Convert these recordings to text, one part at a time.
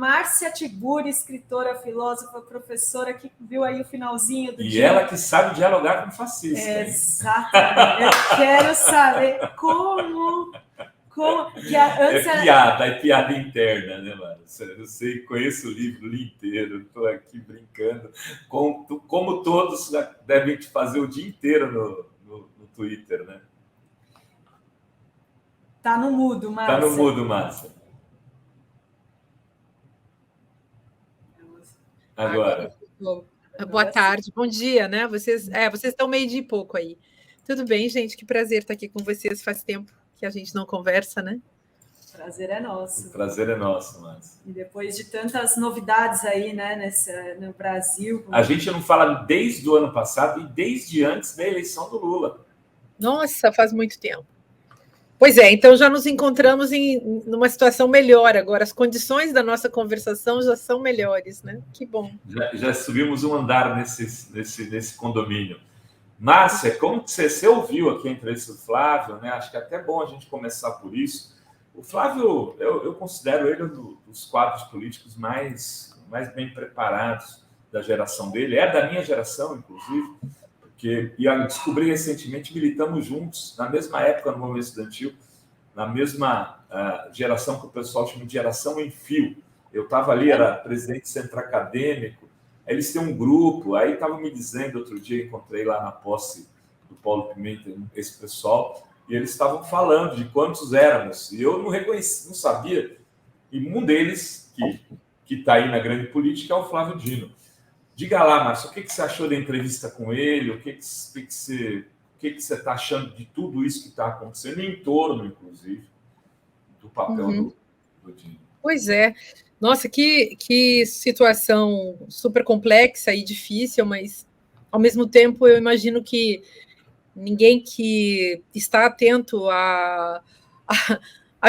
Márcia Tiburi, escritora, filósofa, professora, que viu aí o finalzinho do dia. E ela que sabe dialogar com fascista. Exatamente. Eu quero saber como que antes é piada interna, né, mano? Eu sei, conheço o livro inteiro, estou aqui brincando. Como todos devem te fazer o dia inteiro no Twitter, né? Tá no mudo, Márcia. Tá no mudo, Márcia. Agora. Boa tarde, bom dia, né? Vocês estão meio-dia e pouco aí. Tudo bem, gente? Que prazer estar aqui com vocês. Faz tempo que a gente não conversa, né? O prazer é nosso. O prazer é nosso, Márcia. E depois de tantas novidades aí, né, no Brasil. A gente não fala desde o ano passado e desde antes da eleição do Lula. Nossa, faz muito tempo. Pois é, então já nos encontramos numa situação melhor agora. As condições da nossa conversação já são melhores, né? Que bom. Já subimos um andar nesse condomínio. Márcia, como você ouviu aqui a entrevista do Flávio, né? Acho que é até bom a gente começar por isso. O Flávio, eu considero ele um dos quadros políticos mais bem preparados da geração dele. É da minha geração, inclusive. E eu descobri recentemente, militamos juntos, na mesma época, no movimento estudantil, na mesma geração que o pessoal chama de geração em fio. Eu estava ali, era presidente do centro acadêmico, aí eles têm um grupo, aí estavam me dizendo, outro dia, encontrei lá na posse do Paulo Pimenta, esse pessoal, e eles estavam falando de quantos éramos, e eu não reconheci, não sabia, e um deles, que está aí na grande política, é o Flávio Dino. Diga lá, Márcio, o que você achou da entrevista com ele? O que você está achando de tudo isso que está acontecendo, em torno, inclusive, do papel do Dino? Pois é. Nossa, que situação super complexa e difícil, mas, ao mesmo tempo, eu imagino que ninguém que está atento à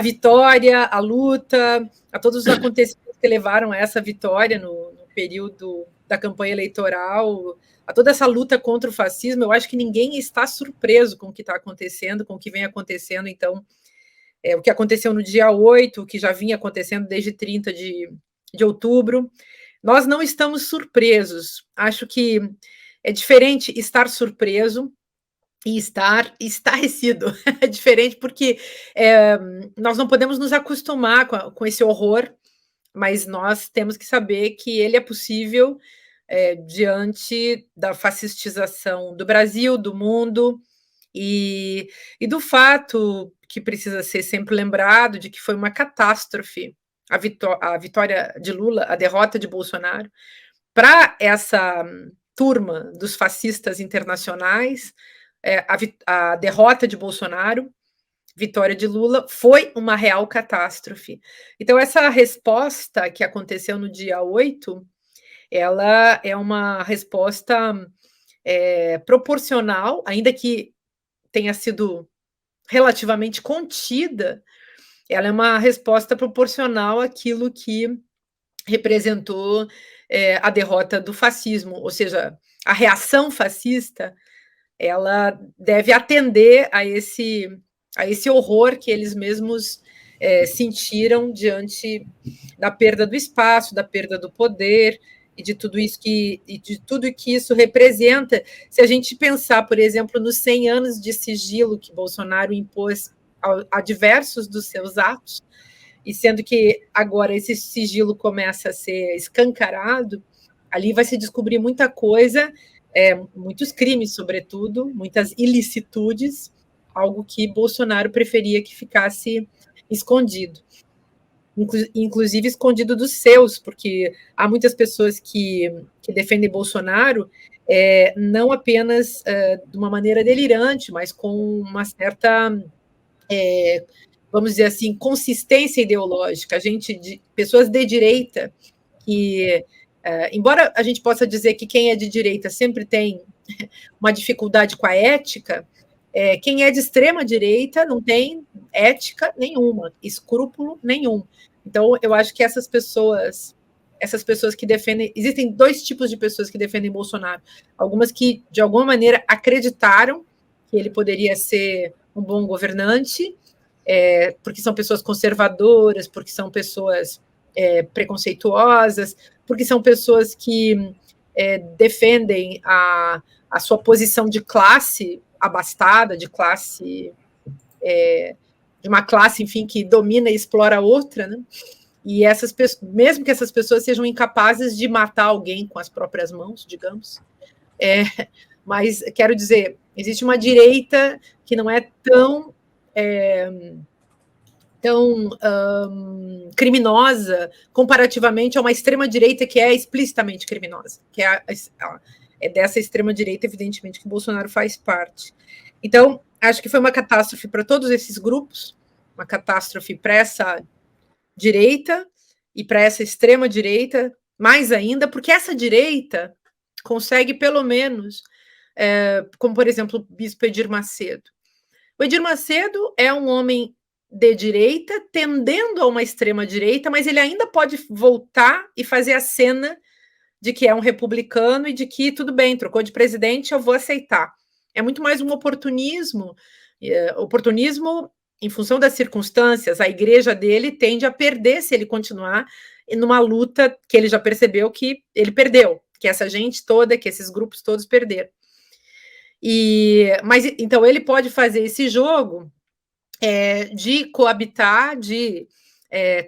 vitória, à luta, a todos os acontecimentos que levaram a essa vitória no período da campanha eleitoral, a toda essa luta contra o fascismo, eu acho que ninguém está surpreso com o que está acontecendo, com o que vem acontecendo. Então, o que aconteceu no dia 8, o que já vinha acontecendo desde 30 de outubro, nós não estamos surpresos. Acho que é diferente estar surpreso e estar estarrecido. É diferente porque nós não podemos nos acostumar com esse horror, mas nós temos que saber que ele é possível diante da fascistização do Brasil, do mundo, e do fato que precisa ser sempre lembrado de que foi uma catástrofe a vitória de Lula, a derrota de Bolsonaro, para essa turma dos fascistas internacionais, a derrota de Bolsonaro, vitória de Lula, foi uma real catástrofe. Então, essa resposta que aconteceu no dia 8, ela é uma resposta proporcional, ainda que tenha sido relativamente contida, ela é uma resposta proporcional àquilo que representou a derrota do fascismo, ou seja, a reação fascista, ela deve atender a esse horror que eles mesmos sentiram diante da perda do espaço, da perda do poder e de tudo isso que isso representa. Se a gente pensar, por exemplo, nos 100 anos de sigilo que Bolsonaro impôs a diversos dos seus atos, e sendo que agora esse sigilo começa a ser escancarado, ali vai se descobrir muita coisa, muitos crimes, sobretudo, muitas ilicitudes, algo que Bolsonaro preferia que ficasse escondido. Inclusive escondido dos seus, porque há muitas pessoas que defendem Bolsonaro não apenas de uma maneira delirante, mas com uma certa, vamos dizer assim, consistência ideológica. Pessoas de direita que, embora a gente possa dizer que quem é de direita sempre tem uma dificuldade com a ética, quem é de extrema direita não tem ética nenhuma, escrúpulo nenhum. Então, eu acho que essas pessoas que defendem... Existem dois tipos de pessoas que defendem Bolsonaro. Algumas que, de alguma maneira, acreditaram que ele poderia ser um bom governante, porque são pessoas conservadoras, porque são pessoas preconceituosas, porque são pessoas que defendem a sua posição de classe abastada, de classe, de uma classe, enfim, que domina e explora a outra, né? E essas pessoas, mesmo que essas pessoas sejam incapazes de matar alguém com as próprias mãos, digamos, mas quero dizer, existe uma direita que não é tão criminosa comparativamente a uma extrema-direita que é explicitamente criminosa, que é dessa extrema-direita, evidentemente, que Bolsonaro faz parte. Então, acho que foi uma catástrofe para todos esses grupos, uma catástrofe para essa direita e para essa extrema-direita, mais ainda, porque essa direita consegue, pelo menos, como, por exemplo, o bispo Edir Macedo. O Edir Macedo é um homem de direita, tendendo a uma extrema-direita, mas ele ainda pode voltar e fazer a cena de que é um republicano e de que, tudo bem, trocou de presidente, eu vou aceitar. É muito mais um oportunismo em função das circunstâncias. A igreja dele tende a perder se ele continuar numa luta que ele já percebeu que ele perdeu, que essa gente toda, que esses grupos todos perderam. Mas então ele pode fazer esse jogo de coabitar, de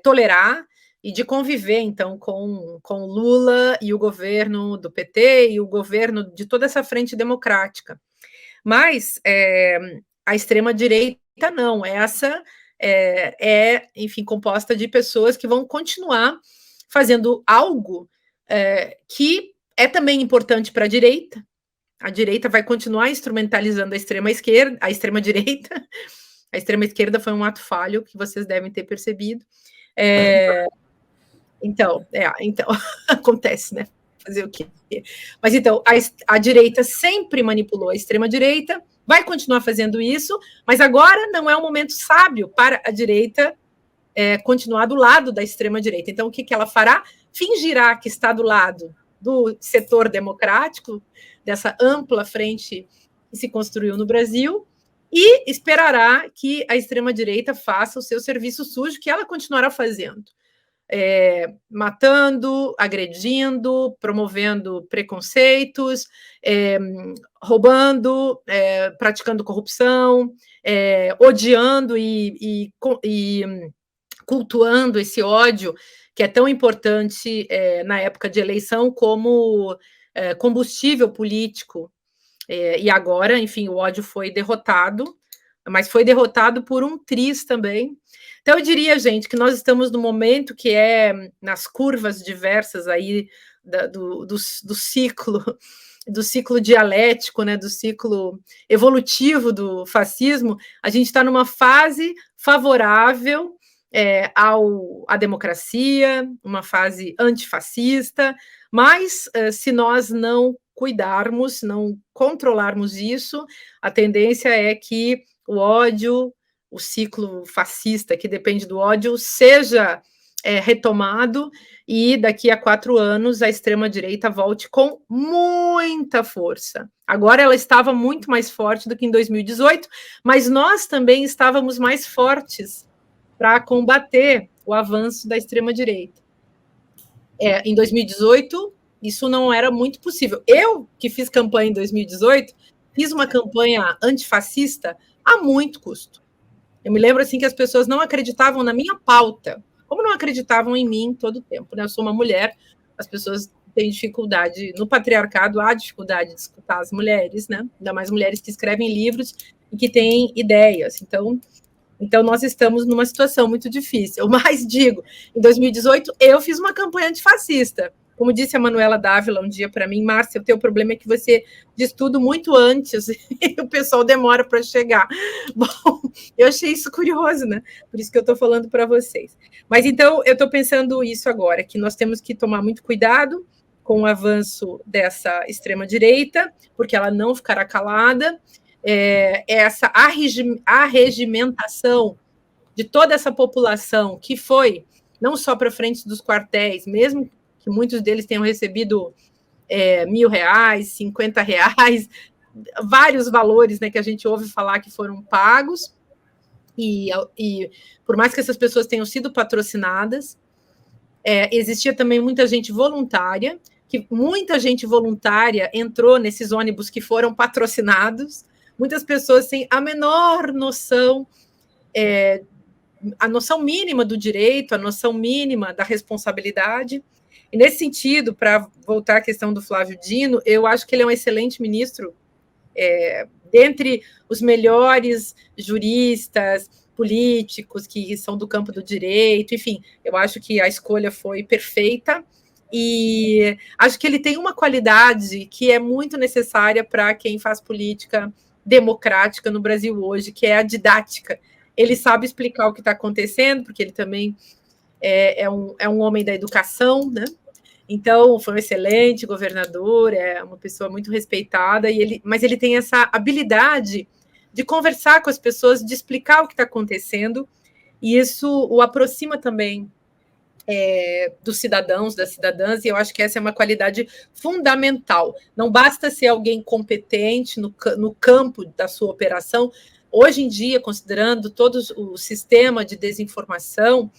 tolerar e de conviver, então, com Lula e o governo do PT e o governo de toda essa frente democrática. Mas a extrema-direita não, essa enfim, composta de pessoas que vão continuar fazendo algo que é também importante para a direita vai continuar instrumentalizando a extrema-direita. A extrema-esquerda foi um ato falho, que vocês devem ter percebido. Então, acontece, né? Fazer o quê? Mas, então, a direita sempre manipulou a extrema-direita, vai continuar fazendo isso, mas agora não é um momento sábio para a direita continuar do lado da extrema-direita. Então, o que ela fará? Fingirá que está do lado do setor democrático, dessa ampla frente que se construiu no Brasil, e esperará que a extrema-direita faça o seu serviço sujo, que ela continuará fazendo. Matando, agredindo, promovendo preconceitos, roubando, praticando corrupção, odiando e cultuando esse ódio que é tão importante na época de eleição como combustível político. E agora, enfim, o ódio foi derrotado, mas foi derrotado por um triz também. Então, eu diria, gente, que nós estamos no momento que nas curvas diversas aí do ciclo dialético, né, do ciclo evolutivo do fascismo. A gente está numa fase favorável à democracia, uma fase antifascista, mas se nós não cuidarmos, não controlarmos isso, a tendência é que o ódio, o ciclo fascista que depende do ódio, seja retomado e daqui a 4 anos a extrema-direita volte com muita força. Agora ela estava muito mais forte do que em 2018, mas nós também estávamos mais fortes para combater o avanço da extrema-direita. Em 2018, isso não era muito possível. Eu, que fiz campanha em 2018, fiz uma campanha antifascista a muito custo. Eu me lembro assim que as pessoas não acreditavam na minha pauta, como não acreditavam em mim todo o tempo, né? Eu sou uma mulher, as pessoas têm dificuldade, no patriarcado há dificuldade de escutar as mulheres, né? Ainda mais mulheres que escrevem livros e que têm ideias. Então, nós estamos numa situação muito difícil. Mas, digo, em 2018, eu fiz uma campanha antifascista. Como disse a Manuela Dávila um dia para mim, Márcia, o teu problema é que você diz tudo muito antes e o pessoal demora para chegar. Bom, eu achei isso curioso, né? Por isso que eu estou falando para vocês. Mas, então, eu estou pensando isso agora, que nós temos que tomar muito cuidado com o avanço dessa extrema-direita, porque ela não ficará calada. Essa arregimentação de toda essa população que foi não só para frente dos quartéis, mesmo que muitos deles tenham recebido R$1.000, R$50, vários valores, né, que a gente ouve falar que foram pagos, e por mais que essas pessoas tenham sido patrocinadas, existia também muita gente voluntária, que muita gente voluntária entrou nesses ônibus que foram patrocinados, muitas pessoas sem a menor noção, a noção mínima do direito, a noção mínima da responsabilidade. E nesse sentido, para voltar à questão do Flávio Dino, eu acho que ele é um excelente ministro, dentre os melhores juristas, políticos que são do campo do direito, enfim, eu acho que a escolha foi perfeita e acho que ele tem uma qualidade que é muito necessária para quem faz política democrática no Brasil hoje, que é a didática. Ele sabe explicar o que está acontecendo, porque ele também é um homem da educação, né? Então, foi um excelente governador, é uma pessoa muito respeitada, mas ele tem essa habilidade de conversar com as pessoas, de explicar o que está acontecendo, e isso o aproxima também dos cidadãos, das cidadãs, e eu acho que essa é uma qualidade fundamental. Não basta ser alguém competente no campo da sua operação. Hoje em dia, considerando todo o sistema de desinformação,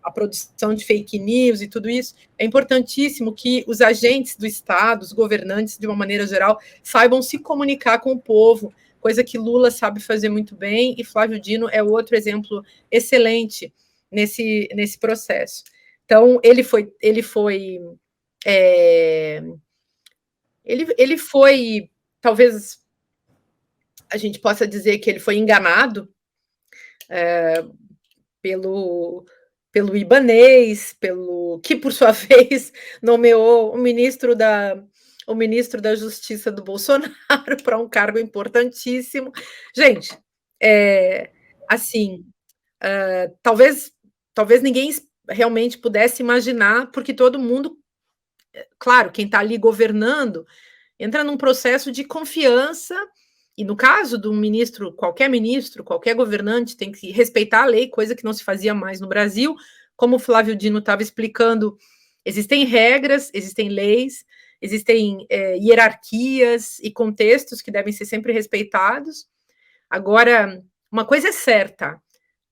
a produção de fake news e tudo isso, é importantíssimo que os agentes do Estado, os governantes, de uma maneira geral, saibam se comunicar com o povo, coisa que Lula sabe fazer muito bem, e Flávio Dino é outro exemplo excelente nesse processo. Então, ele foi, talvez a gente possa dizer que ele foi enganado pelo Ibanez, que, por sua vez, nomeou o ministro da Justiça do Bolsonaro para um cargo importantíssimo. Gente, assim, talvez ninguém realmente pudesse imaginar, porque todo mundo, claro, quem está ali governando, entra num processo de confiança, e no caso do ministro, qualquer governante tem que respeitar a lei, coisa que não se fazia mais no Brasil. Como o Flávio Dino estava explicando, existem regras, existem leis, existem hierarquias e contextos que devem ser sempre respeitados. Agora, uma coisa é certa,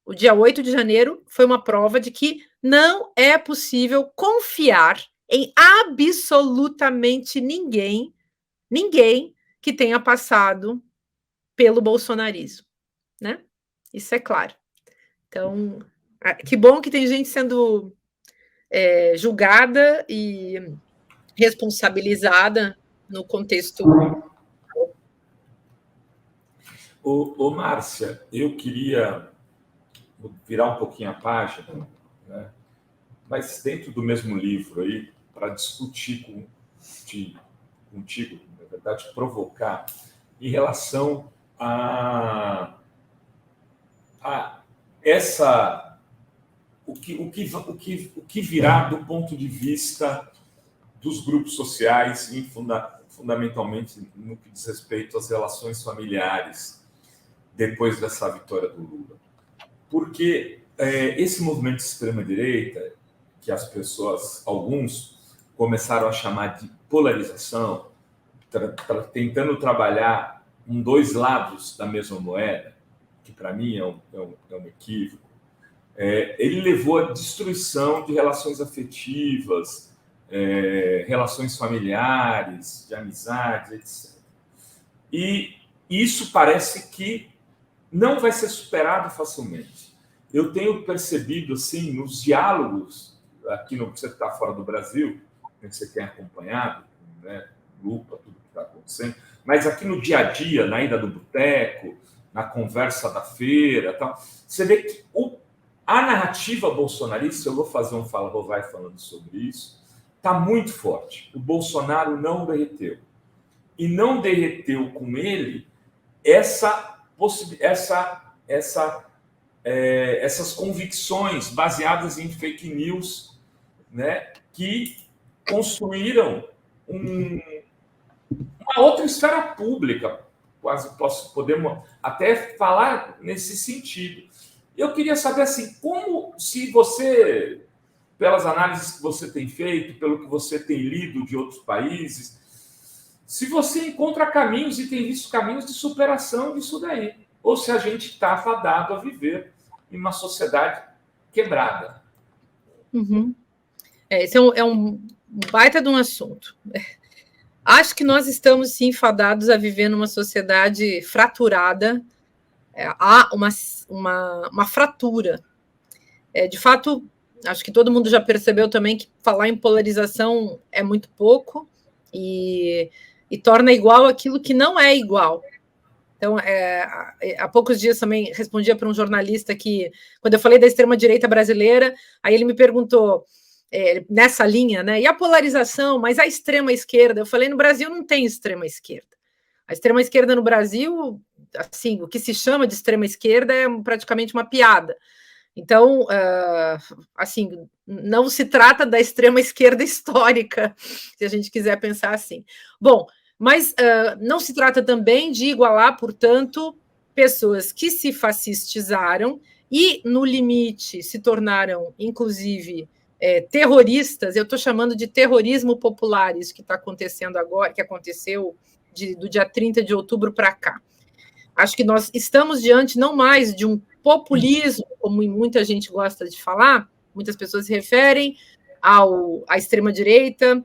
o dia 8 de janeiro foi uma prova de que não é possível confiar em absolutamente ninguém que tenha passado pelo bolsonarismo, né? Isso é claro. Então, que bom que tem gente sendo julgada e responsabilizada no contexto. Márcia, eu queria virar um pouquinho a página, né? Mas dentro do mesmo livro aí, para discutir contigo, na verdade, provocar em relação a o que virá do ponto de vista dos grupos sociais e fundamentalmente no que diz respeito às relações familiares depois dessa vitória do Lula. Porque esse movimento de extrema-direita, que as pessoas, alguns, começaram a chamar de polarização, tentando trabalhar dois lados da mesma moeda, que para mim é um equívoco, ele levou à destruição de relações afetivas, relações familiares, de amizades, etc. E isso parece que não vai ser superado facilmente. Eu tenho percebido, assim, nos diálogos, aqui no que você está fora do Brasil, que você tem acompanhado, né, lupa, tudo que está acontecendo, mas aqui no dia a dia, na ida do boteco, na conversa da feira, tal, você vê que a narrativa bolsonarista, eu vou fazer vai falando sobre isso, está muito forte. O Bolsonaro não derreteu. E não derreteu com ele essas convicções baseadas em fake news, né, que construíram uma outra esfera pública. Podemos até falar nesse sentido. Eu queria saber, assim, se você, pelas análises que você tem feito, pelo que você tem lido de outros países, se você encontra caminhos e tem visto caminhos de superação disso daí, ou se a gente está fadado a viver em uma sociedade quebrada. Uhum. Esse é um baita de um assunto. Acho que nós estamos, sim, fadados a viver numa sociedade fraturada. Há uma fratura. De fato, acho que todo mundo já percebeu também que falar em polarização é muito pouco e torna igual aquilo que não é igual. Então, há poucos dias também respondia para um jornalista que, quando eu falei da extrema-direita brasileira, aí ele me perguntou, nessa linha, né? E a polarização, mas a extrema-esquerda? Eu falei, no Brasil não tem extrema-esquerda. A extrema-esquerda no Brasil, assim, o que se chama de extrema-esquerda é praticamente uma piada. Então, assim, não se trata da extrema-esquerda histórica, se a gente quiser pensar assim. Bom, mas não se trata também de igualar, portanto, pessoas que se fascistizaram e, no limite, se tornaram, inclusive, terroristas. Eu estou chamando de terrorismo popular, isso que está acontecendo agora, que aconteceu do dia 30 de outubro para cá. Acho que nós estamos diante não mais de um populismo, como muita gente gosta de falar, muitas pessoas se referem à extrema-direita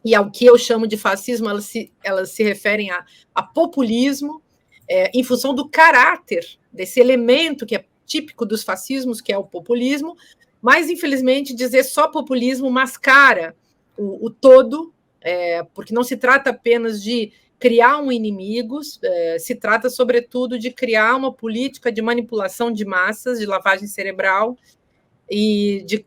e ao que eu chamo de fascismo, elas se referem a populismo, em função do caráter desse elemento que é típico dos fascismos, que é o populismo, mas, infelizmente, dizer só populismo mascara o todo, porque não se trata apenas de criar um inimigo, se trata, sobretudo, de criar uma política de manipulação de massas, de lavagem cerebral e de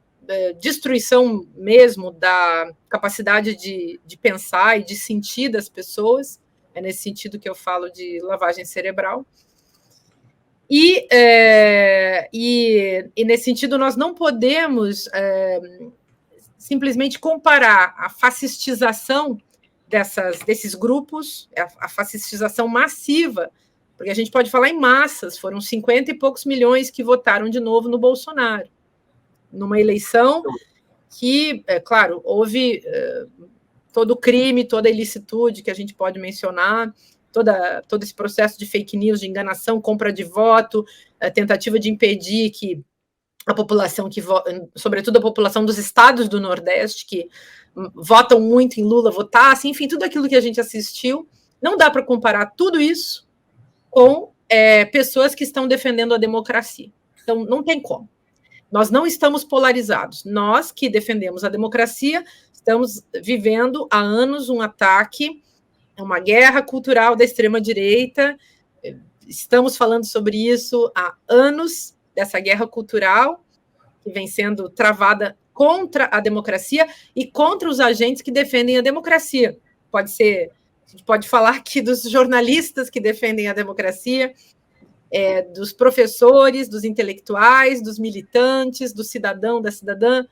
destruição mesmo da capacidade de pensar e de sentir das pessoas. É nesse sentido que eu falo de lavagem cerebral. E nesse sentido, nós não podemos simplesmente comparar a fascistização desses grupos, a fascistização massiva, porque a gente pode falar em massas, foram 50 e poucos milhões que votaram de novo no Bolsonaro, numa eleição que, claro, houve todo o crime, toda a ilicitude que a gente pode mencionar, todo esse processo de fake news, de enganação, compra de voto, tentativa de impedir que a população sobretudo a população dos estados do Nordeste, que votam muito em Lula, votasse, enfim, tudo aquilo que a gente assistiu. Não dá para comparar tudo isso com pessoas que estão defendendo a democracia. Então, não tem como. Nós não estamos polarizados. Nós que defendemos a democracia estamos vivendo há anos um ataque, uma guerra cultural da extrema-direita. Estamos falando sobre isso há anos, dessa guerra cultural que vem sendo travada contra a democracia e contra os agentes que defendem a democracia. A gente pode falar aqui dos jornalistas que defendem a democracia, dos professores, dos intelectuais, dos militantes, do cidadão, da cidadã,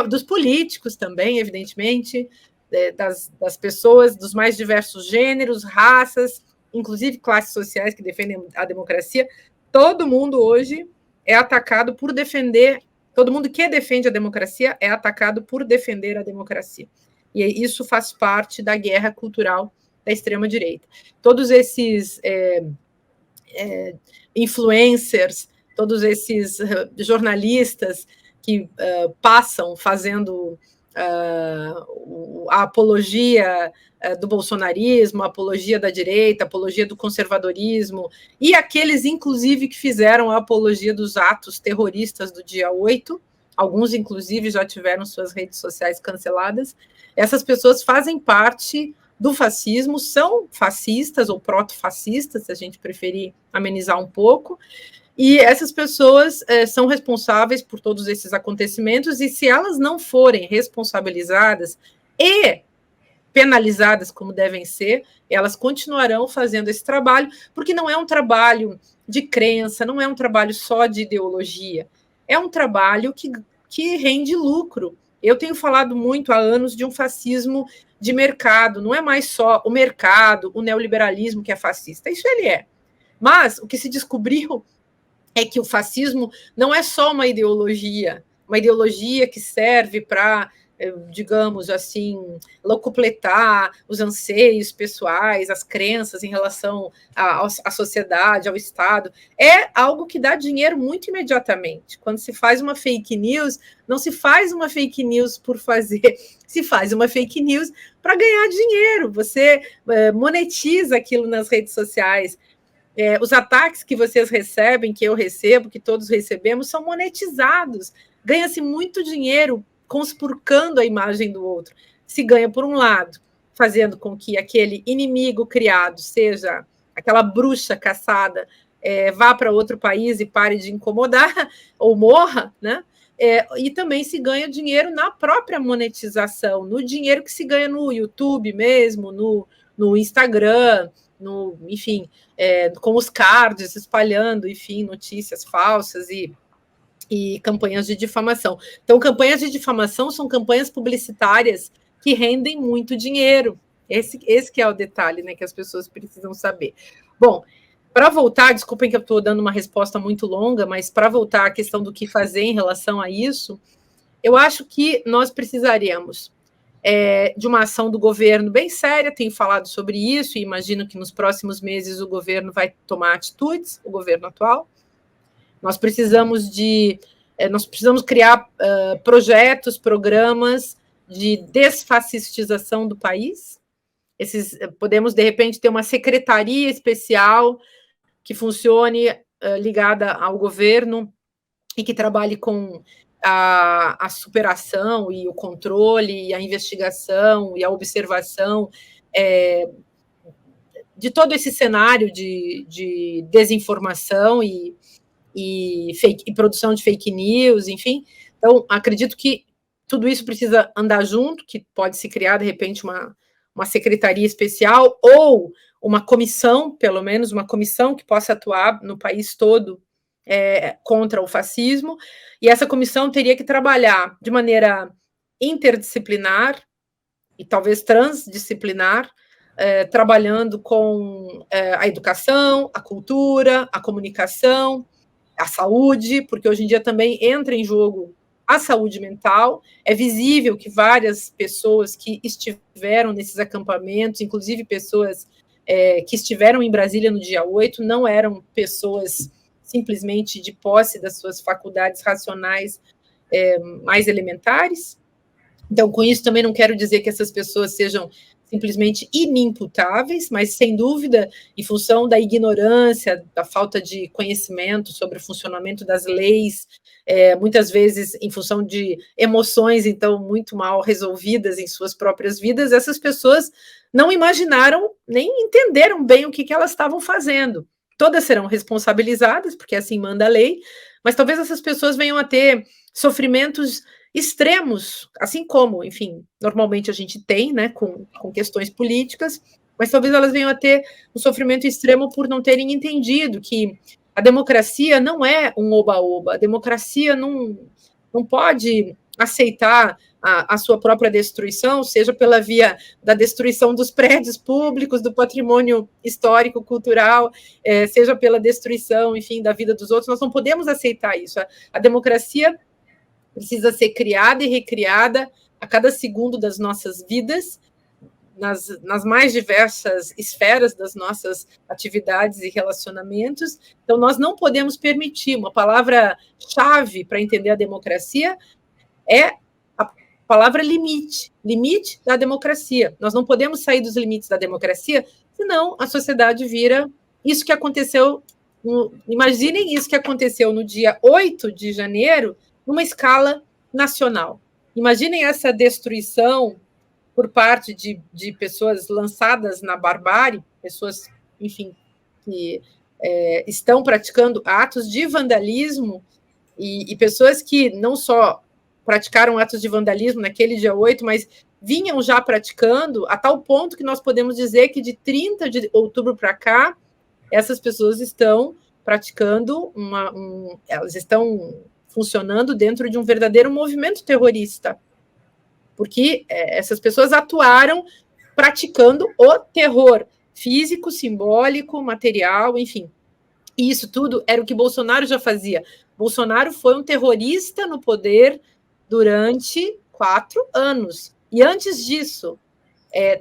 dos políticos também, evidentemente, das pessoas dos mais diversos gêneros, raças, inclusive classes sociais que defendem a democracia. Todo mundo hoje é atacado por defender, todo mundo que defende a democracia é atacado por defender a democracia. E isso faz parte da guerra cultural da extrema-direita. Todos esses influencers, todos esses jornalistas que passam fazendo a apologia do bolsonarismo, a apologia da direita, a apologia do conservadorismo, e aqueles, inclusive, que fizeram a apologia dos atos terroristas do dia 8, alguns, inclusive, já tiveram suas redes sociais canceladas. Essas pessoas fazem parte do fascismo, são fascistas ou proto-fascistas, se a gente preferir amenizar um pouco, e essas pessoas são responsáveis por todos esses acontecimentos, e se elas não forem responsabilizadas e penalizadas como devem ser, elas continuarão fazendo esse trabalho, porque não é um trabalho de crença, não é um trabalho só de ideologia, é um trabalho que rende lucro. Eu tenho falado muito há anos de um fascismo de mercado, não é mais só o mercado, o neoliberalismo que é fascista, isso ele é. Mas o que se descobriu é que o fascismo não é só uma ideologia que serve para digamos assim, locupletar os anseios pessoais, as crenças em relação à sociedade, ao Estado, é algo que dá dinheiro muito imediatamente. Quando se faz uma fake news, não se faz uma fake news por fazer, se faz uma fake news para ganhar dinheiro. Você monetiza aquilo nas redes sociais. Os ataques que vocês recebem, que eu recebo, que todos recebemos, são monetizados. Ganha-se muito dinheiro conspurcando a imagem do outro. Se ganha, por um lado, fazendo com que aquele inimigo criado, seja aquela bruxa caçada, vá para outro país e pare de incomodar, ou morra, né? E também se ganha dinheiro na própria monetização, no dinheiro que se ganha no YouTube mesmo, no Instagram, enfim, com os cards espalhando, enfim, notícias falsas e campanhas de difamação. Então, campanhas de difamação são campanhas publicitárias que rendem muito dinheiro. Esse que é o detalhe, né, que as pessoas precisam saber. Bom, para voltar, desculpem que eu estou dando uma resposta muito longa, mas para voltar à questão do que fazer em relação a isso, eu acho que nós precisaríamos de uma ação do governo bem séria, tenho falado sobre isso, e imagino que nos próximos meses o governo vai tomar atitudes, o governo atual. Nós precisamos criar projetos, programas de desfascistização do país. Podemos, de repente, ter uma secretaria especial que funcione ligada ao governo e que trabalhe com a superação e o controle, e a investigação e a observação de todo esse cenário de desinformação e produção de fake news, enfim. Então, acredito que tudo isso precisa andar junto, que pode se criar, de repente, uma secretaria especial ou uma comissão, pelo menos, uma comissão que possa atuar no país todo contra o fascismo, e essa comissão teria que trabalhar de maneira interdisciplinar e talvez transdisciplinar, trabalhando com a educação, a cultura, a comunicação, a saúde, porque hoje em dia também entra em jogo a saúde mental. É visível que várias pessoas que estiveram nesses acampamentos, inclusive pessoas que estiveram em Brasília no dia 8, não eram pessoas simplesmente de posse das suas faculdades racionais mais elementares. Então, com isso, também não quero dizer que essas pessoas sejam simplesmente inimputáveis, mas, sem dúvida, em função da ignorância, da falta de conhecimento sobre o funcionamento das leis, muitas vezes em função de emoções, então, muito mal resolvidas em suas próprias vidas, essas pessoas não imaginaram, nem entenderam bem o que elas estavam fazendo. Todas serão responsabilizadas, porque assim manda a lei, mas talvez essas pessoas venham a ter sofrimentos extremos, assim como, enfim, normalmente a gente tem, né, com questões políticas, mas talvez elas venham a ter um sofrimento extremo por não terem entendido que a democracia não é um oba-oba, a democracia não pode aceitar a sua própria destruição, seja pela via da destruição dos prédios públicos, do patrimônio histórico, cultural, seja pela destruição, enfim, da vida dos outros. Nós não podemos aceitar isso. A democracia precisa ser criada e recriada a cada segundo das nossas vidas, nas mais diversas esferas das nossas atividades e relacionamentos. Então, nós não podemos permitir. Uma palavra-chave para entender a democracia é a palavra limite, limite da democracia. Nós não podemos sair dos limites da democracia, senão a sociedade vira isso que aconteceu. Imaginem isso que aconteceu no dia 8 de janeiro, numa escala nacional. Imaginem essa destruição por parte de pessoas lançadas na barbárie, pessoas, enfim, que estão praticando atos de vandalismo e pessoas que não só praticaram atos de vandalismo naquele dia 8, mas vinham já praticando a tal ponto que nós podemos dizer que de 30 de outubro para cá, essas pessoas estão praticando elas estão funcionando dentro de um verdadeiro movimento terrorista, porque essas pessoas atuaram praticando o terror físico, simbólico, material, enfim. E isso tudo era o que Bolsonaro já fazia. Bolsonaro foi um terrorista no poder durante 4 anos. E antes disso,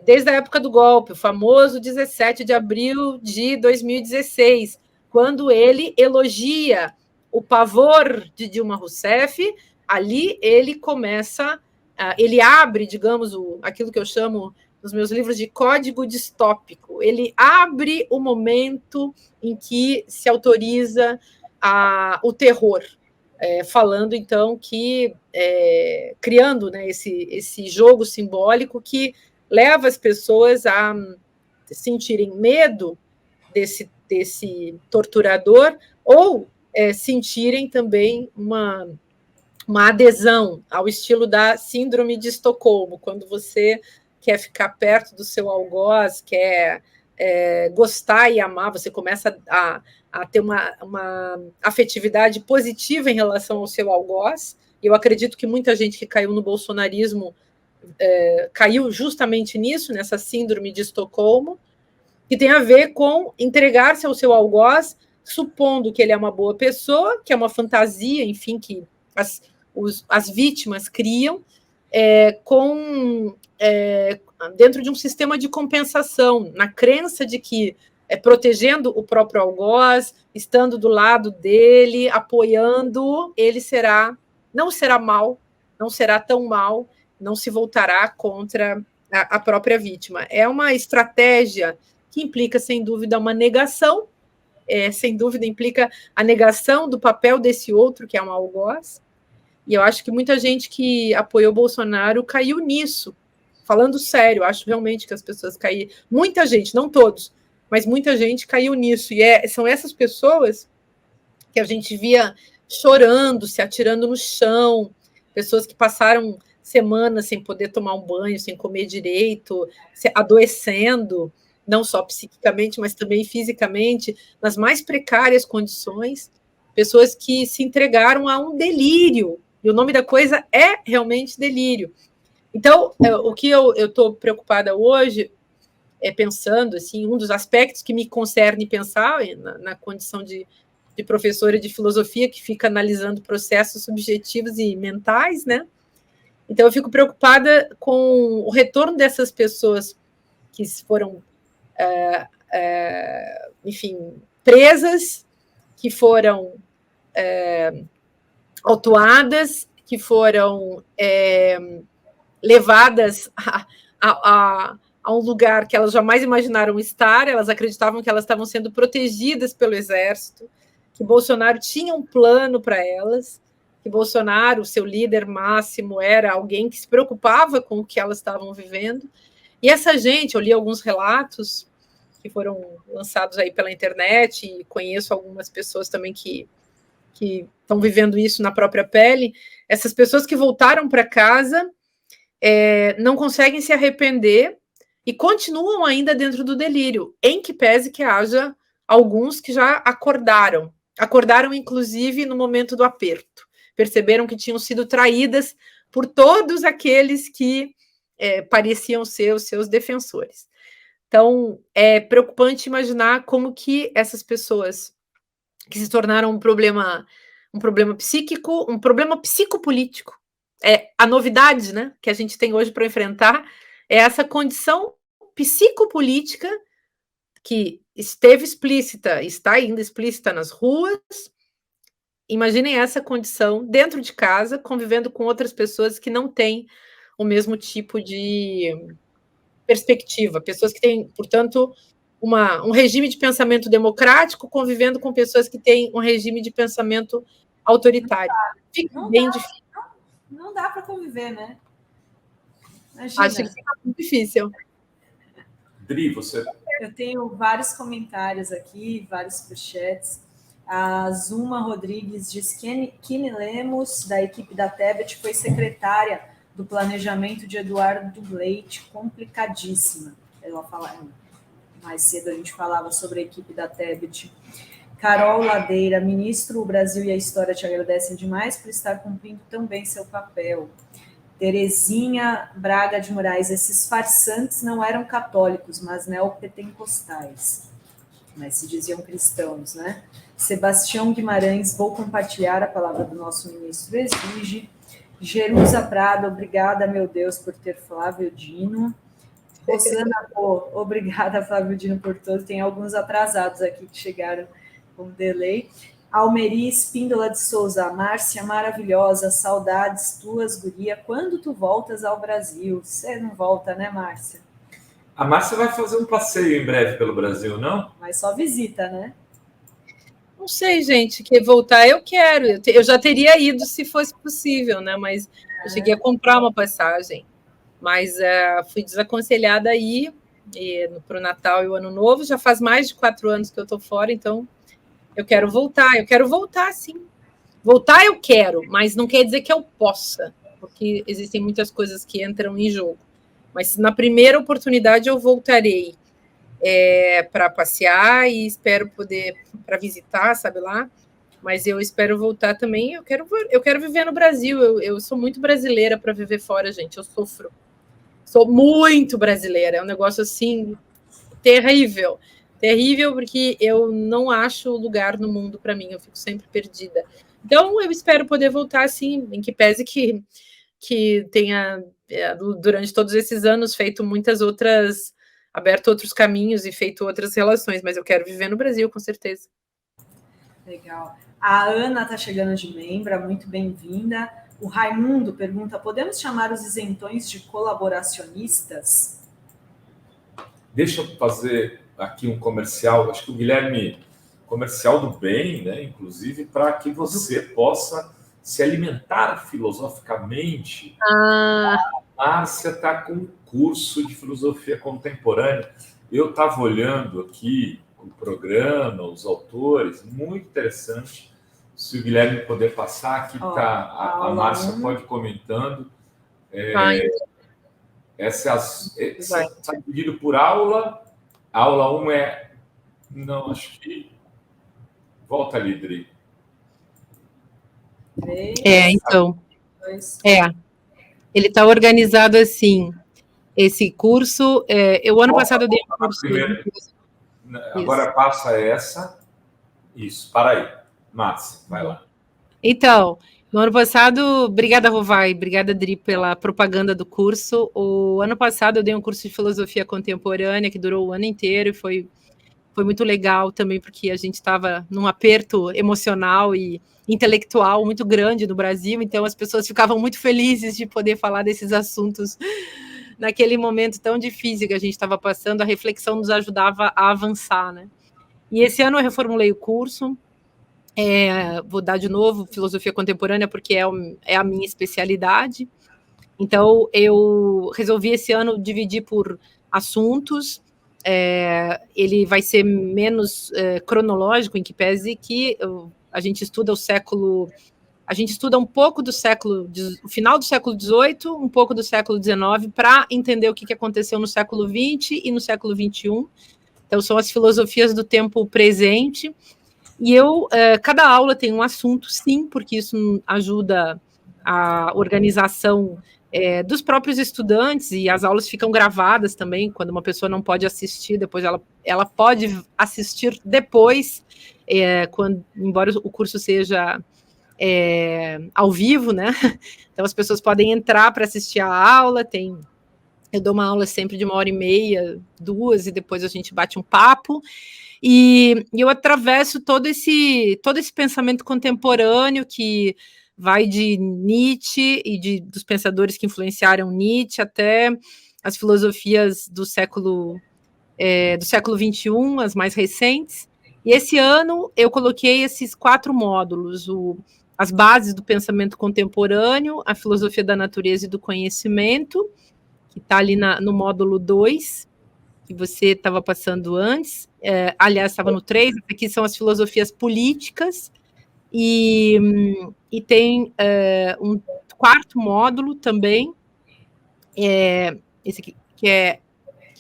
desde a época do golpe, o famoso 17 de abril de 2016, quando ele elogia o pavor de Dilma Rousseff, ali ele começa, ele abre, digamos, aquilo que eu chamo nos meus livros de código distópico. Ele abre o momento em que se autoriza o terror, falando, então, que criando, né, esse jogo simbólico que leva as pessoas a sentirem medo desse torturador ou sentirem também uma adesão ao estilo da síndrome de Estocolmo, quando você quer ficar perto do seu algoz, quer gostar e amar, você começa a ter uma afetividade positiva em relação ao seu algoz. E eu acredito que muita gente que caiu no bolsonarismo caiu justamente nisso, nessa síndrome de Estocolmo, que tem a ver com entregar-se ao seu algoz, supondo que ele é uma boa pessoa, que é uma fantasia, enfim, que as vítimas criam, dentro de um sistema de compensação, na crença de que, protegendo o próprio algoz, estando do lado dele, apoiando, ele não será mal, não será tão mal, não se voltará contra a própria vítima. É uma estratégia que implica, sem dúvida, uma negação, sem dúvida implica a negação do papel desse outro, que é um algoz, e eu acho que muita gente que apoiou Bolsonaro caiu nisso, falando sério, acho realmente que as pessoas caíram, muita gente, não todos, mas muita gente caiu nisso, e são essas pessoas que a gente via chorando, se atirando no chão, pessoas que passaram semanas sem poder tomar um banho, sem comer direito, adoecendo, não só psiquicamente, mas também fisicamente, nas mais precárias condições, pessoas que se entregaram a um delírio, e o nome da coisa é realmente delírio. Então, o que eu estou preocupada hoje pensando, assim, um dos aspectos que me concerne pensar na condição de professora de filosofia, que fica analisando processos subjetivos e mentais, né? Então, eu fico preocupada com o retorno dessas pessoas que foram, enfim, presas, que foram autuadas, que foram levadas a um lugar que elas jamais imaginaram estar, elas acreditavam que elas estavam sendo protegidas pelo exército, que Bolsonaro tinha um plano para elas, que Bolsonaro, seu líder máximo, era alguém que se preocupava com o que elas estavam vivendo. E essa gente, eu li alguns relatos que foram lançados aí pela internet, e conheço algumas pessoas também que estão vivendo isso na própria pele, essas pessoas que voltaram para casa não conseguem se arrepender e continuam ainda dentro do delírio, em que pese que haja alguns que já acordaram inclusive no momento do aperto, perceberam que tinham sido traídas por todos aqueles que pareciam ser os seus defensores. Então, é preocupante imaginar como que essas pessoas que se tornaram um problema psíquico, um problema psicopolítico, a novidade, né, que a gente tem hoje para enfrentar é essa condição psicopolítica que esteve explícita, está ainda explícita nas ruas. Imaginem essa condição dentro de casa, convivendo com outras pessoas que não têm o mesmo tipo de perspectiva, pessoas que têm, portanto, um regime de pensamento democrático convivendo com pessoas que têm um regime de pensamento autoritário. Fica bem difícil. Não dá para conviver, né? Imagina. Acho que fica muito difícil. Dri, você... Eu tenho vários comentários aqui, vários superchats. A Zuma Rodrigues diz que Kine Lemos, da equipe da Tebet, foi secretária do planejamento de Eduardo Leite, complicadíssima. Ela fala, mais cedo a gente falava sobre a equipe da Tebet. Carol Ladeira, ministro, o Brasil e a história te agradecem demais por estar cumprindo tão bem seu papel. Terezinha Braga de Moraes, esses farsantes não eram católicos, mas neopentecostais, mas se diziam cristãos, né? Sebastião Guimarães, vou compartilhar a palavra do nosso ministro exige. Jerusa Prado, obrigada, meu Deus, por ter Flávio Dino. Rosana, obrigada, Flávio Dino, por todos. Tem alguns atrasados aqui que chegaram com delay. Almeri Espíndola de Souza, Márcia, maravilhosa, saudades tuas, guria. Quando tu voltas ao Brasil? Você não volta, né, Márcia? A Márcia vai fazer um passeio em breve pelo Brasil, não? Mas só visita, né? Não sei, gente, que voltar eu quero. Eu já teria ido se fosse possível, né? Mas eu cheguei a comprar uma passagem. Mas fui desaconselhada aí para o Natal e o Ano Novo. Já faz mais de 4 anos que eu estou fora, então eu quero voltar. Eu quero voltar, sim. Voltar eu quero, mas não quer dizer que eu possa, porque existem muitas coisas que entram em jogo. Mas na primeira oportunidade eu voltarei para passear e espero poder para visitar, sabe lá. Mas eu espero voltar também. Eu quero viver no Brasil. Eu sou muito brasileira para viver fora, gente. Eu sofro. Sou muito brasileira. É um negócio assim terrível. Terrível, porque eu não acho lugar no mundo para mim. Eu fico sempre perdida. Então, eu espero poder voltar assim, em que pese que tenha, durante todos esses anos, feito muitas outras, aberto outros caminhos e feito outras relações, mas eu quero viver no Brasil, com certeza. Legal. A Ana está chegando de membro, muito bem-vinda. O Raimundo pergunta, podemos chamar os isentões de colaboracionistas? Deixa eu fazer aqui um comercial, acho que o Guilherme, comercial do bem, né? Inclusive, para que você possa se alimentar filosoficamente. A Márcia está com um curso de filosofia contemporânea. Eu estava olhando aqui o programa, os autores, muito interessante. Se o Guilherme puder passar, aqui está a Márcia pode ir comentando. Essa está dividido por aula. A aula 1 é... Não, acho que... Volta ali, Dri. Então... Ele está organizado assim. Esse curso... o ano passado eu dei um curso... Agora passa essa. Isso, para aí. Márcia, vai lá. Então... No ano passado, obrigada, Rovai, obrigada, Dri, pela propaganda do curso. O ano passado eu dei um curso de filosofia contemporânea que durou o ano inteiro e foi muito legal também, porque a gente estava num aperto emocional e intelectual muito grande no Brasil, então as pessoas ficavam muito felizes de poder falar desses assuntos naquele momento tão difícil que a gente estava passando. A reflexão nos ajudava a avançar, né? E esse ano eu reformulei o curso. Vou dar de novo filosofia contemporânea porque é a minha especialidade. Então, eu resolvi esse ano dividir por assuntos. Ele vai ser menos cronológico, em que pese que a gente estuda o século... A gente estuda um pouco do o final do século XVIII, um pouco do século XIX, para entender o que aconteceu no século XX e no século XXI. Então, são as filosofias do tempo presente. E cada aula tem um assunto, sim, porque isso ajuda a organização dos próprios estudantes, e as aulas ficam gravadas também, quando uma pessoa não pode assistir, depois ela pode assistir depois, embora o curso seja ao vivo, né? Então as pessoas podem entrar para assistir a aula, eu dou uma aula sempre de 1h30, 2, e depois a gente bate um papo. E eu atravesso todo esse pensamento contemporâneo que vai de Nietzsche e dos pensadores que influenciaram Nietzsche até as filosofias do século XXI, as mais recentes. E esse ano eu coloquei esses 4 módulos: as bases do pensamento contemporâneo, a filosofia da natureza e do conhecimento, que está ali no módulo 2, que você estava passando antes, aliás, estava no 3, aqui são as filosofias políticas, e tem um 4º módulo também, esse aqui, que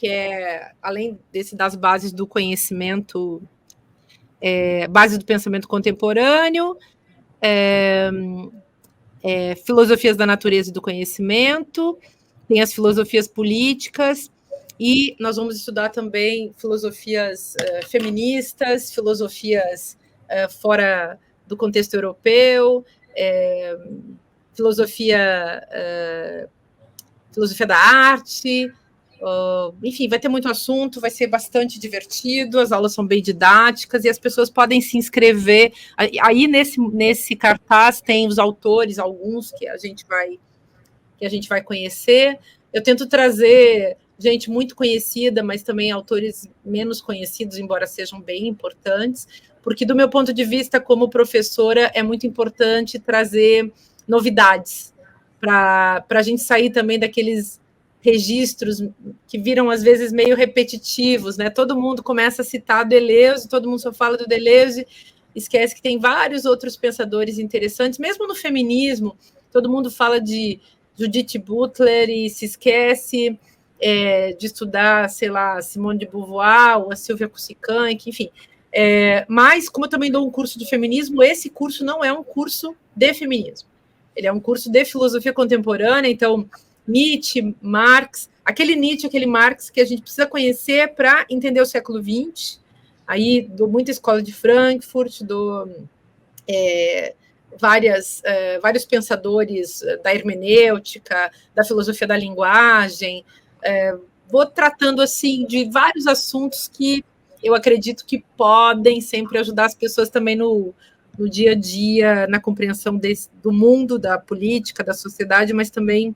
é além desse das bases do conhecimento, base do pensamento contemporâneo, filosofias da natureza e do conhecimento, tem as filosofias políticas, e nós vamos estudar também filosofias feministas, filosofias fora do contexto europeu, filosofia da arte, enfim, vai ter muito assunto, vai ser bastante divertido, as aulas são bem didáticas e as pessoas podem se inscrever. Aí nesse cartaz tem os autores, alguns que a gente vai conhecer. Eu tento trazer gente muito conhecida, mas também autores menos conhecidos, embora sejam bem importantes, porque do meu ponto de vista como professora é muito importante trazer novidades para a gente sair também daqueles registros que viram às vezes meio repetitivos, né? Todo mundo começa a citar Deleuze, todo mundo só fala do Deleuze, esquece que tem vários outros pensadores interessantes, mesmo no feminismo, todo mundo fala de Judith Butler e se esquece de estudar, sei lá, Simone de Beauvoir ou a Sylvia Kusikank, enfim. Mas, como eu também dou um curso de feminismo, esse curso não é um curso de feminismo. Ele é um curso de filosofia contemporânea, então Nietzsche, Marx, aquele Nietzsche, aquele Marx que a gente precisa conhecer para entender o século XX. Aí dou muita escola de Frankfurt, dou vários pensadores da hermenêutica, da filosofia da linguagem, vou tratando assim de vários assuntos que eu acredito que podem sempre ajudar as pessoas também no dia a dia, na compreensão do mundo, da política, da sociedade, mas também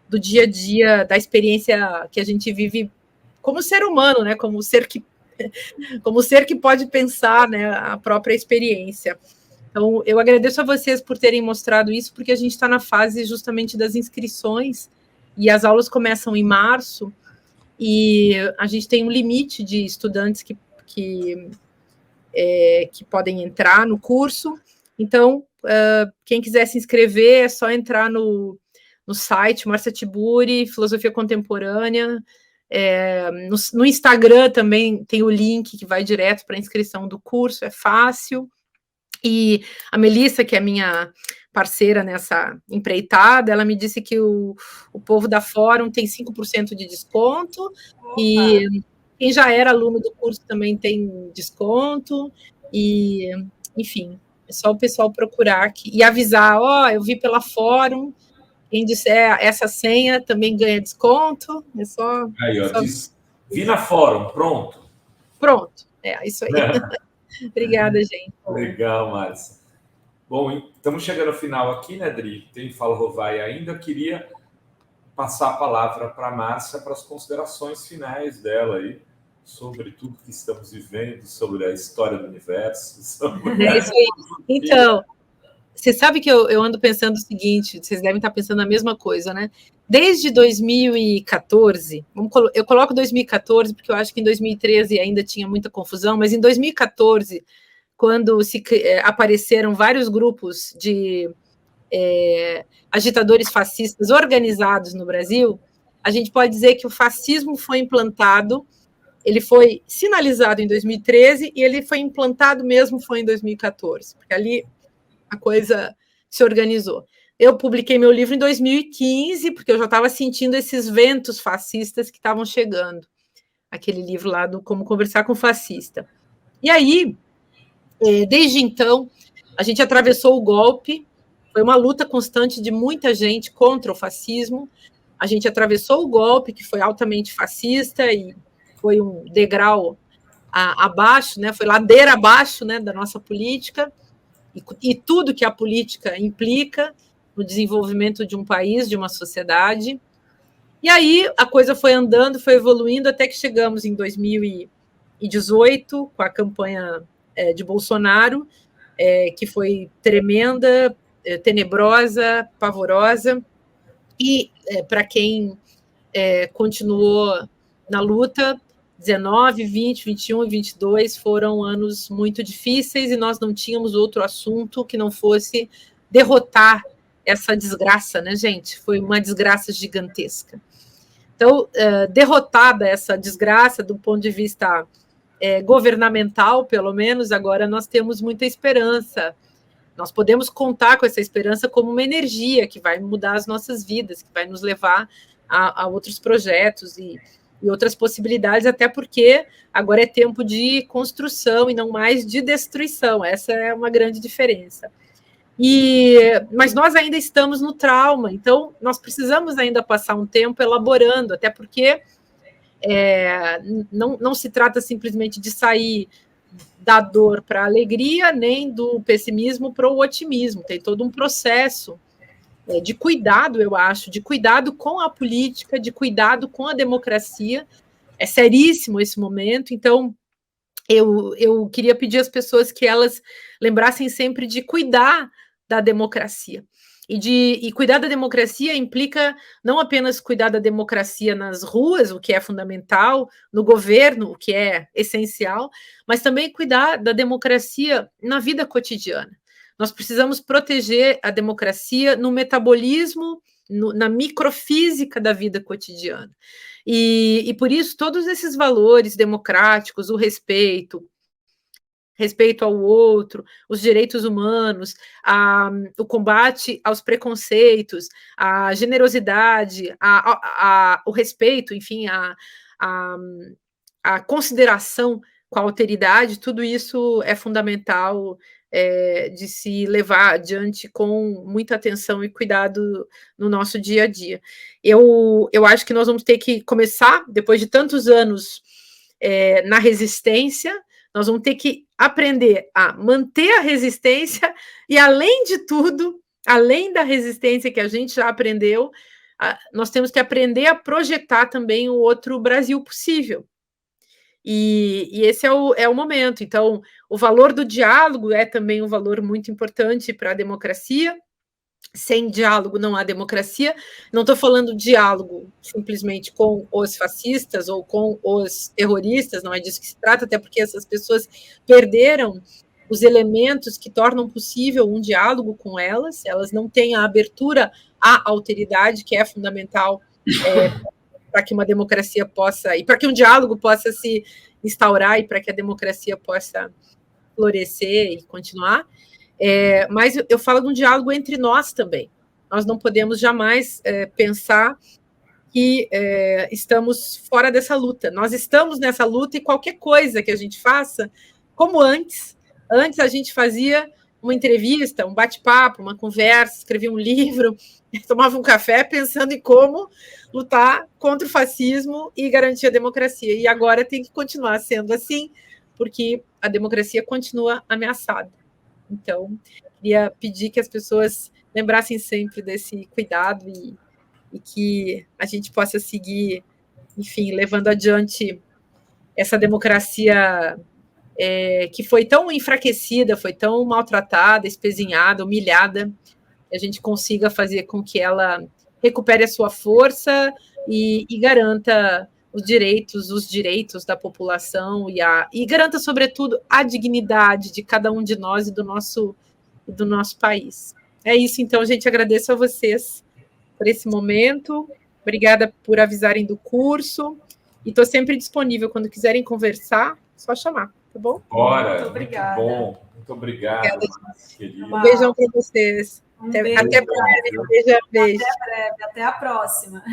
do dia a dia, da experiência que a gente vive como ser humano, né? Como ser que pode pensar, né, a própria experiência. Então, eu agradeço a vocês por terem mostrado isso, porque a gente está na fase justamente das inscrições, e as aulas começam em março, e a gente tem um limite de estudantes que podem entrar no curso. Então, quem quiser se inscrever, é só entrar no site Márcia Tiburi, Filosofia Contemporânea. No Instagram também tem o link que vai direto para a inscrição do curso, é fácil. E a Melissa, que é minha parceira nessa empreitada, ela me disse que o povo da Fórum tem 5% de desconto. Opa. E quem já era aluno do curso também tem desconto, e, enfim, é só o pessoal procurar aqui e avisar, eu vi pela Fórum, quem disser essa senha também ganha desconto, é só... Aí, vi na Fórum, pronto. Pronto, isso aí. Obrigada, gente. Legal, Márcia. Bom, estamos chegando ao final aqui, né, Dri? Tem Fala Rovai ainda. Eu queria passar a palavra para a Márcia para as considerações finais dela aí, sobre tudo que estamos vivendo, sobre a história do universo. É isso aí. Então, você sabe que eu ando pensando o seguinte, vocês devem estar pensando a mesma coisa, né? Desde 2014, eu coloco 2014 porque eu acho que em 2013 ainda tinha muita confusão, mas em 2014, quando apareceram vários grupos de agitadores fascistas organizados no Brasil, a gente pode dizer que o fascismo foi implantado, ele foi sinalizado em 2013 e ele foi implantado mesmo foi em 2014, porque ali a coisa se organizou. Eu publiquei meu livro em 2015, porque eu já estava sentindo esses ventos fascistas que estavam chegando. Aquele livro lá do Como Conversar com o Fascista. E aí, desde então, a gente atravessou o golpe, foi uma luta constante de muita gente contra o fascismo. A gente atravessou o golpe, que foi altamente fascista, e foi um degrau abaixo, né? Foi ladeira abaixo, né, da nossa política, e tudo que a política implica no desenvolvimento de um país, de uma sociedade. E aí a coisa foi andando, foi evoluindo, até que chegamos em 2018, com a campanha de Bolsonaro, que foi tremenda, tenebrosa, pavorosa, e para quem continuou na luta, 19, 20, 21 e 22 foram anos muito difíceis e nós não tínhamos outro assunto que não fosse derrotar essa desgraça, né, gente? Foi uma desgraça gigantesca. Então, derrotada essa desgraça do ponto de vista governamental, pelo menos, agora nós temos muita esperança. Nós podemos contar com essa esperança como uma energia que vai mudar as nossas vidas, que vai nos levar a outros projetos e outras possibilidades, até porque agora é tempo de construção e não mais de destruição. Essa é uma grande diferença. Mas nós ainda estamos no trauma, então nós precisamos ainda passar um tempo elaborando, até porque não se trata simplesmente de sair da dor para a alegria, nem do pessimismo para o otimismo, tem todo um processo de cuidado, eu acho, de cuidado com a política, de cuidado com a democracia. É seríssimo esse momento, então eu queria pedir às pessoas que elas lembrassem sempre de cuidar da democracia. E cuidar da democracia implica não apenas cuidar da democracia nas ruas, o que é fundamental, no governo, o que é essencial, mas também cuidar da democracia na vida cotidiana. Nós precisamos proteger a democracia no metabolismo, na microfísica da vida cotidiana. E por isso, todos esses valores democráticos, o respeito ao outro, os direitos humanos, o combate aos preconceitos, a generosidade, o respeito, enfim, a consideração com a alteridade, tudo isso é fundamental de se levar adiante com muita atenção e cuidado no nosso dia a dia. Eu acho que nós vamos ter que começar, depois de tantos anos na resistência, nós vamos ter que aprender a manter a resistência e, além de tudo, além da resistência que a gente já aprendeu, nós temos que aprender a projetar também o outro Brasil possível. E esse é o momento. Então, o valor do diálogo é também um valor muito importante para a democracia. Sem diálogo não há democracia. Não estou falando diálogo simplesmente com os fascistas ou com os terroristas, não é disso que se trata, até porque essas pessoas perderam os elementos que tornam possível um diálogo com elas não têm a abertura à alteridade, que é fundamental para que uma democracia possa, e para que um diálogo possa se instaurar e para que a democracia possa florescer e continuar. Mas eu falo de um diálogo entre nós também. Nós não podemos jamais pensar que estamos fora dessa luta. Nós estamos nessa luta e qualquer coisa que a gente faça, como antes a gente fazia uma entrevista, um bate-papo, uma conversa, escrevia um livro, tomava um café pensando em como lutar contra o fascismo e garantir a democracia. E agora tem que continuar sendo assim, porque a democracia continua ameaçada. Então, queria pedir que as pessoas lembrassem sempre desse cuidado e que a gente possa seguir, enfim, levando adiante essa democracia que foi tão enfraquecida, foi tão maltratada, espezinhada, humilhada, que a gente consiga fazer com que ela recupere a sua força e garanta os direitos da população e garanta, sobretudo, a dignidade de cada um de nós e do nosso país. É isso, então, gente, agradeço a vocês por esse momento, obrigada por avisarem do curso, e estou sempre disponível, quando quiserem conversar, só chamar, tá bom? Bora, muito obrigada. Muito bom, muito obrigado. Um beijão para vocês. Até breve, beijo. Até breve, até a próxima.